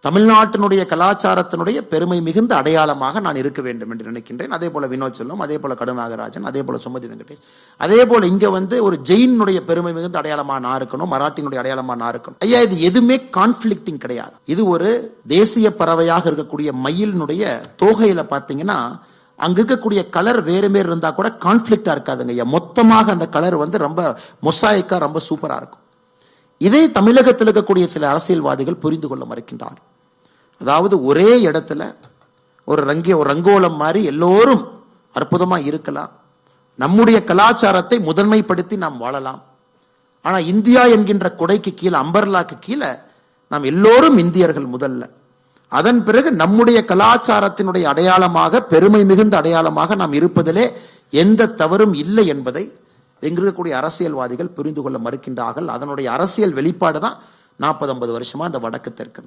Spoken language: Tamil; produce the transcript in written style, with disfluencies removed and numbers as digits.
தமிழ்நாட்டினுடைய கலாச்சாரத்தினுடைய பெருமை மிகுந்த அடையாளமாக நான் இருக்க வேண்டும் என்று நினைக்கின்றேன். அதே போல வினோத் செல்வம், அதே போல கருநாகராஜன், அதே போல சுமதி வெங்கடேஷ், அதே போல இங்க ஒரு ஜெயினுடைய பெருமை மிகுந்த அடையாளமா நான் இருக்கணும், மராட்டினுடைய அடையாளமா நான் இருக்கணும். ஐயா, இது எதுவுமே கான்ஃபிளிக்டிங் கிடையாது. இது ஒரு தேசிய பறவையாக இருக்கக்கூடிய மயிலினுடைய தோகையில பாத்தீங்கன்னா அங்க இருக்கக்கூடிய கலர் வேறு வேறு இருந்தா கூட கான்ஃபிளிக்டா இருக்காதுங்க ஐயா. மொத்தமாக அந்த கலர் ரொம்ப மொசாய்க்கா ரொம்ப சூப்பரா இருக்கும். இதே தமிழகத்தில் இருக்கக்கூடிய சில அரசியல்வாதிகள் புரிந்து கொள்ள மறுக்கின்றார். அதாவது ஒரே இடத்துல ஒரு ரங்கோலம் மாதிரி எல்லோரும் அற்புதமா இருக்கலாம், நம்முடைய கலாச்சாரத்தை முதன்மைப்படுத்தி நாம் வாழலாம். ஆனா இந்தியா என்கின்ற கொடைக்கு கீழே, அம்பர்லாக்கு கீழே நாம் எல்லோரும் இந்தியர்கள் முதல்ல, அதன் பிறகு நம்முடைய கலாச்சாரத்தினுடைய அடையாளமாக, பெருமை மிகுந்த அடையாளமாக நாம் இருப்பதிலே எந்த தவறும் இல்லை என்பதை எங்கிருக்கக்கூடிய அரசியல்வாதிகள் புரிந்து கொள்ள மறுக்கின்றார்கள். அதனுடைய அரசியல் வெளிப்பாடு தான் 40-50 வருஷமா அந்த வடக்கு தெற்கு.